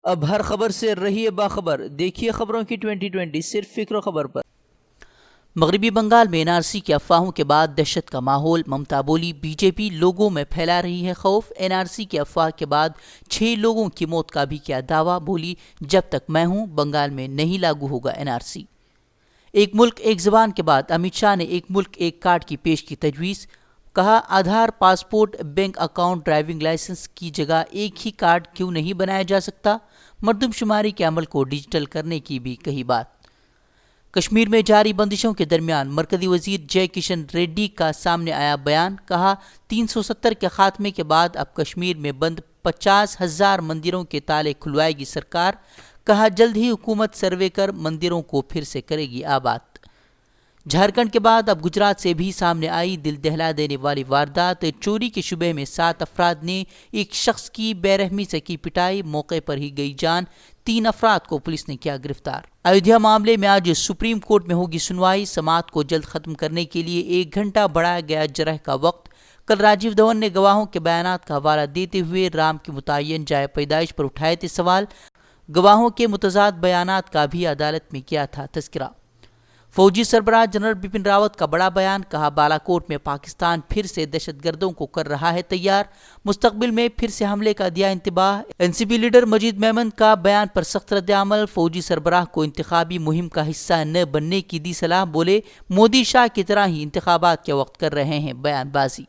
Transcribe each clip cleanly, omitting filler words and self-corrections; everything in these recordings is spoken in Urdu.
اب ہر خبر سے رہیے باخبر، دیکھیے خبروں کی 2020 صرف فکر و خبر پر۔ مغربی بنگال میں NRC کی افواہوں کے بعد دہشت کا ماحول، ممتا بولی بی جے پی لوگوں میں پھیلا رہی ہے خوف۔ NRC کی افواہ کے بعد 6 لوگوں کی موت کا بھی کیا دعویٰ، بولی جب تک میں ہوں بنگال میں نہیں لاگو ہوگا NRC۔ ایک ملک ایک زبان کے بعد امت شاہ نے ایک ملک ایک کارڈ کی پیش کی تجویز، کہا Aadhaar, passport, bank account, driving licence کی جگہ ایک ہی کارڈ کیوں نہیں بنایا جا سکتا، مردم شماری کے عمل کو ڈیجیٹل کرنے کی بھی کہی بات۔ کشمیر میں جاری بندشوں کے درمیان مرکزی وزیر جے کشن ریڈی کا سامنے آیا بیان، کہا 370 کے خاتمے کے بعد اب کشمیر میں بند 50,000 مندروں کے تالے کھلوائے گی سرکار، کہا جلد ہی حکومت سروے کر مندروں کو پھر سے کرے گی آباد۔ جھارکھنڈ کے بعد اب گجرات سے بھی سامنے آئی دل دہلا دینے والی واردات، چوری کے شبے میں 7 افراد نے ایک شخص کی بے رحمی سے کی پٹائی، موقع پر ہی گئی جان، 3 افراد کو پولیس نے کیا گرفتار۔ ایودھیا معاملے میں آج سپریم کورٹ میں ہوگی سنوائی، سماعت کو جلد ختم کرنے کے لیے 1 گھنٹہ بڑھایا گیا جرح کا وقت۔ کل راجیو دھون نے گواہوں کے بیانات کا حوالہ دیتے ہوئے رام کی متعین جائے پیدائش پر اٹھائے تھے سوال، گواہوں کے متضاد بیانات کا بھی عدالت میں کیا تھا تذکرہ۔ فوجی سربراہ جنرل بپن راوت کا بڑا بیان، کہا بالا کوٹ میں پاکستان پھر سے دہشت گردوں کو کر رہا ہے تیار، مستقبل میں پھر سے حملے کا دیا انتباہ۔ NCP لیڈر مجید میمن کا بیان پر سخت رد عمل، فوجی سربراہ کو انتخابی مہم کا حصہ نہ بننے کی دی صلاح، بولے مودی شاہ کی طرح ہی انتخابات کے وقت کر رہے ہیں بیان بازی۔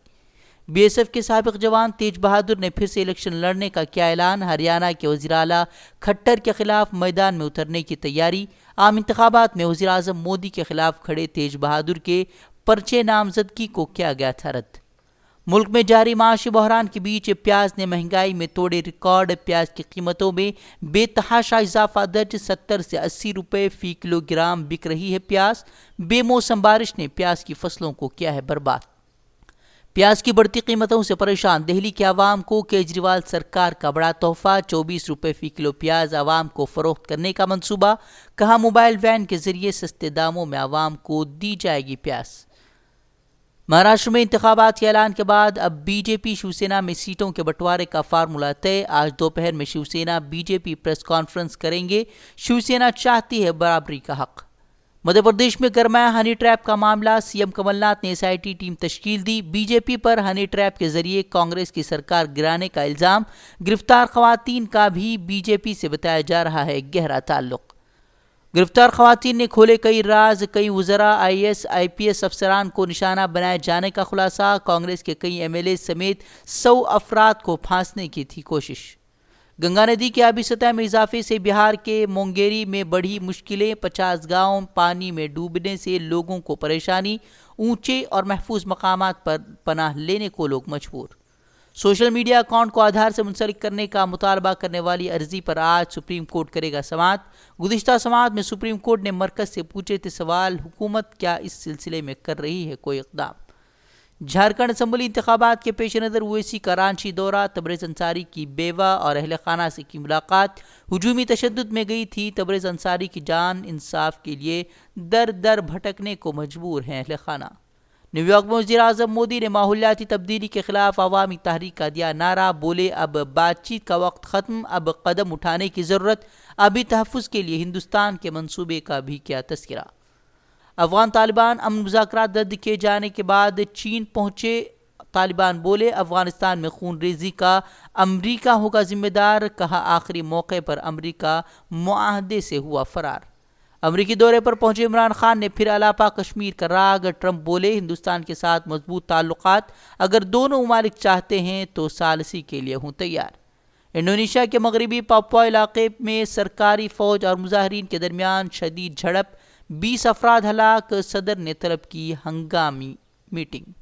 BSF کے سابق جوان تیج بہادر نے پھر سے الیکشن لڑنے کا کیا اعلان، ہریانہ کے وزیر اعلیٰ کھٹر کے خلاف میدان میں اترنے کی تیاری۔ عام انتخابات میں وزیر اعظم مودی کے خلاف کھڑے تیج بہادر کے پرچے نامزدگی کو کیا گیا تھا رد۔ ملک میں جاری معاشی بحران کے بیچ پیاز نے مہنگائی میں توڑے ریکارڈ، پیاز کی قیمتوں میں بے تحاشا اضافہ درج، 70 سے 80 روپے فی کلو گرام بک رہی ہے پیاز۔ بے موسم بارش نے پیاز کی فصلوں کو کیا ہے برباد۔ پیاز کی بڑھتی قیمتوں سے پریشان دہلی کے عوام کو کیجریوال سرکار کا بڑا تحفہ، 24 روپے فی کلو پیاز عوام کو فروخت کرنے کا منصوبہ، کہا موبائل وین کے ذریعے سستے داموں میں عوام کو دی جائے گی پیاز۔ مہاراشٹر میں انتخابات کے اعلان کے بعد اب BJP شیوسینا میں سیٹوں کے بٹوارے کا فارمولہ طے، آج دوپہر میں شیوسینا BJP پریس کانفرنس کریں گے، شیوسینا چاہتی ہے برابری کا حق۔ مدھیہ پردیش میں گرمایا ہنی ٹریپ کا معاملہ، CM کمل ناتھ نے SIT ٹیم تشکیل دی، BJP پر ہنی ٹریپ کے ذریعے کانگریس کی سرکار گرانے کا الزام، گرفتار خواتین کا بھی BJP سے بتایا جا رہا ہے گہرا تعلق۔ گرفتار خواتین نے کھولے کئی راز، کئی وزراء، IAS IPS افسران کو نشانہ بنائے جانے کا خلاصہ، کانگریس کے کئی MLA سمیت 100 افراد کو پھانسنے کی تھی کوشش۔ گنگا ندی کی آبی سطح میں اضافے سے بہار کے مونگیری میں بڑھی مشکلیں، 50 گاؤں پانی میں ڈوبنے سے لوگوں کو پریشانی، اونچے اور محفوظ مقامات پر پناہ لینے کو لوگ مجبور۔ سوشل میڈیا اکاؤنٹ کو آدھار سے منسلک کرنے کا مطالبہ کرنے والی عرضی پر آج سپریم کورٹ کرے گا سماعت۔ گزشتہ سماعت میں سپریم کورٹ نے مرکز سے پوچھے تھے سوال، حکومت کیا اس سلسلے میں کر رہی ہے کوئی اقدام۔ جھارکھنڈ اسمبلی انتخابات کے پیش نظر اویسی کا رانچی دورہ، تبریز انصاری کی بیوہ اور اہل خانہ سے کی ملاقات، ہجومی تشدد میں گئی تھی تبریز انصاری کی جان، انصاف کے لیے در در بھٹکنے کو مجبور ہیں اہل خانہ۔ نیو یارک میں وزیر اعظم مودی نے ماحولیاتی تبدیلی کے خلاف عوامی تحریک کا دیا نعرہ، بولے اب بات چیت کا وقت ختم، اب قدم اٹھانے کی ضرورت، آبی تحفظ کے لیے ہندوستان کے منصوبے کا بھی کیا تذکرہ۔ افغان طالبان امن مذاکرات رد کیے جانے کے بعد چین پہنچے، طالبان بولے افغانستان میں خون ریزی کا امریکہ ہوگا ذمہ دار، کہا آخری موقع پر امریکہ معاہدے سے ہوا فرار۔ امریکی دورے پر پہنچے عمران خان نے پھر الاپا کشمیر کا راگ، ٹرمپ بولے ہندوستان کے ساتھ مضبوط تعلقات، اگر دونوں ممالک چاہتے ہیں تو ثالثی کے لیے ہوں تیار۔ انڈونیشیا کے مغربی پاپوا علاقے میں سرکاری فوج اور مظاہرین کے درمیان شدید جھڑپ، 20 افراد ہلاک، صدر نے طلب کی ہنگامی میٹنگ۔